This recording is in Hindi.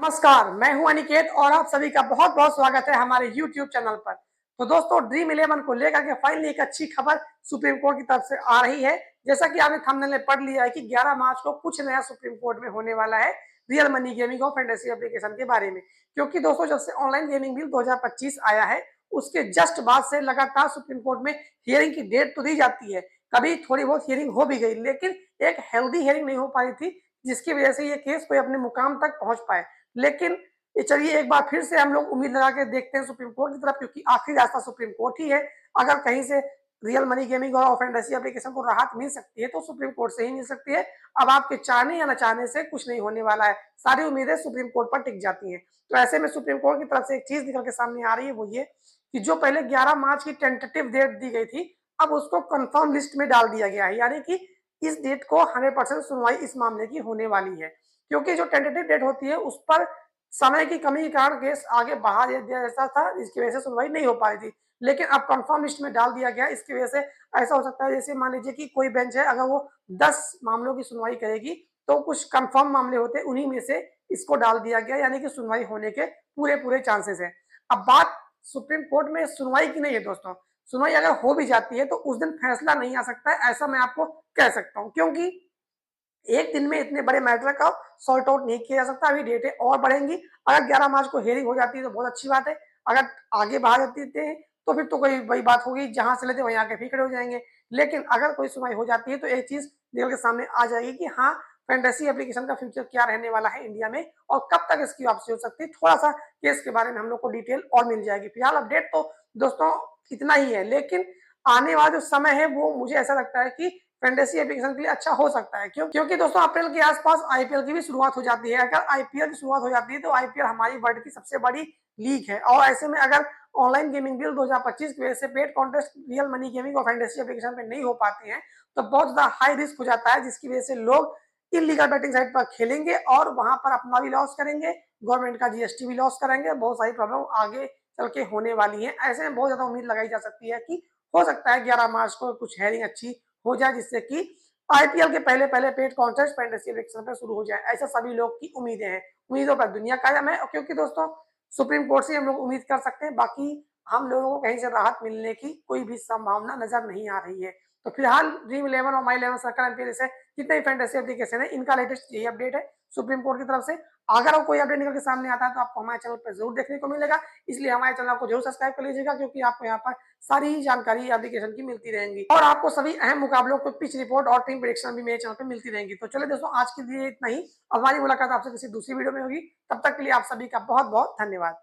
नमस्कार, मैं हूं अनिकेत और आप सभी का बहुत-बहुत स्वागत है हमारे YouTube चैनल पर। तो दोस्तों ड्रीम 11 को लेकर के फाइनली एक अच्छी खबर सुप्रीम कोर्ट की तरफ से आ रही है। जैसा कि आपने थंबनेल में पढ़ लिया है कि 11 मार्च को कुछ नया सुप्रीम कोर्ट में होने वाला है रियल मनी गेमिंग और फैंटेसी एप्लीकेशन के बारे में। क्योंकि दोस्तों जब से ऑनलाइन गेमिंग बिल 2025 आया है, उसके जस्ट बाद से लगातार सुप्रीम कोर्ट में हियरिंग की डेट तो दी जाती है। कभी थोड़ी बहुत हियरिंग हो भी गई, लेकिन एक हेल्दी हियरिंग नहीं हो पाई थी, जिसकी वजह से ये केस कोई अपने मुकाम तक पहुंच पाए। लेकिन ये चलिए एक बार फिर से हम लोग उम्मीद लगा के देखते हैं सुप्रीम कोर्ट की तरफ, क्योंकि आखिरी रास्ता सुप्रीम कोर्ट ही है। अगर कहीं से रियल मनी गेमिंग और फैंटेसी एप्लीकेशन को राहत मिल सकती है तो सुप्रीम कोर्ट से ही मिल सकती है। अब आपके चाहने या न चाहने से कुछ नहीं होने वाला है, सारी उम्मीदें सुप्रीम कोर्ट पर टिक जाती हैं। तो ऐसे में सुप्रीम कोर्ट की तरफ से एक चीज निकल के सामने आ रही है, वो ये कि जो पहले 11 मार्च की टेंटेटिव डेट दी गई थी, अब उसको कंफर्म लिस्ट में डाल दिया गया है। यानी कि इस डेट को 100% सुनवाई इस मामले की होने वाली है, क्योंकि जो टेंटेटिव डेट होती है उस पर समय की कमी के कारण केस आगे बढ़ा दिया जाता था, इसकी वजह से सुनवाई नहीं हो पा रही थी। लेकिन अब कंफर्म लिस्ट में डाल दिया गया, इसकी वजह से ऐसा हो सकता है जैसे मान लीजिए कि कोई बेंच है, अगर वो 10 मामलों की सुनवाई करेगी तो कुछ कंफर्म मामले होते हैं, उन्हीं में से इसको डाल दिया गया, यानी कि सुनवाई होने के पूरे पूरे चांसेस है। अब बात सुप्रीम कोर्ट में सुनवाई की नहीं है दोस्तों, सुनवाई अगर हो भी जाती है तो उस दिन फैसला नहीं आ सकता है, ऐसा मैं आपको कह सकता हूँ। क्योंकि एक दिन में इतने बड़े मैटर का सॉर्ट आउट नहीं किया जा सकता, अभी डेटें और बढ़ेंगी। अगर 11 मार्च को हियरिंग हो जाती है तो बहुत अच्छी बात है, अगर आगे बढ़ा देते हैं तो फिर तो कोई बड़ी बात होगी, जहां से लेते वहीं आके फिर खड़े हो जाएंगे। लेकिन अगर कोई सुनवाई हो जाती है तो एक चीज निकल के सामने आ जाएगी कि हाँ, फैंटेसी एप्लीकेशन का फ्यूचर क्या रहने वाला है इंडिया में और कब तक इसकी वापसी हो सकती है। थोड़ा सा केस के बारे में हम लोग को डिटेल और मिल जाएगी। फिलहाल अपडेट तो दोस्तों इतना ही है, लेकिन आने वाला जो समय है वो मुझे ऐसा लगता है कि फैंटेसी एप्लीकेशन के लिए अच्छा हो सकता है। क्योंकि दोस्तों अप्रैल के आसपास आईपीएल की भी शुरुआत हो जाती है। अगर आईपीएल की शुरुआत हो जाती है तो आईपीएल हमारी वर्ल्ड की सबसे बड़ी लीग है, और ऐसे में अगर ऑनलाइन गेमिंग बिल 2025 की वजह से paid contest real money gaming और फैंटेसी एप्लीकेशन पे नहीं हो पाते हैं तो बहुत ज्यादा हाई रिस्क हो जाता है, जिसकी वजह से लोग इलीगल बेटिंग साइट पर खेलेंगे और वहां पर अपना भी लॉस करेंगे, गवर्नमेंट का जीएसटी भी लॉस करेंगे, बहुत सारी प्रॉब्लम आगे चल के होने वाली है। ऐसे में बहुत ज्यादा उम्मीद लगाई जा सकती है कि हो सकता है 11 मार्च को कुछ हेयरिंग अच्छी हो जाए, जिससे कि आईपीएल के पहले पहले पेड कॉन्टेस्ट फैंटेसी इलेक्शन पे शुरू हो जाए। ऐसा सभी लोग की उम्मीदें हैं, उम्मीदों पर दुनिया कायम है। क्योंकि दोस्तों सुप्रीम कोर्ट से हम लोग उम्मीद कर सकते हैं, बाकी हम लोगों को कहीं से राहत मिलने की कोई भी संभावना नजर नहीं आ रही है। तो फिलहाल ड्रीम 11 और माई 11 सर्कल एमपीएल से जितने भी फैंटेसी एप्लीकेशन है, इनका लेटेस्ट यही अपडेट है सुप्रीम कोर्ट की तरफ से। अगर कोई अपडेट निकल के सामने आता है तो आपको हमारे चैनल पर जरूर देखने को मिलेगा, इसलिए हमारे चैनल को जरूर सब्सक्राइब कर लीजिएगा, क्योंकि आपको यहाँ पर सारी जानकारी एप्लीकेशन की मिलती रहेंगी और आपको सभी अहम मुकाबलों को पिच रिपोर्ट और टीम प्रेडिक्शन भी मेरे चैनल पर मिलती रहेंगी। तो चलिए दोस्तों, आज के लिए इतना ही। हमारी मुलाकात आपसे किसी दूसरी वीडियो में होगी, तब तक के लिए आप सभी का बहुत बहुत धन्यवाद।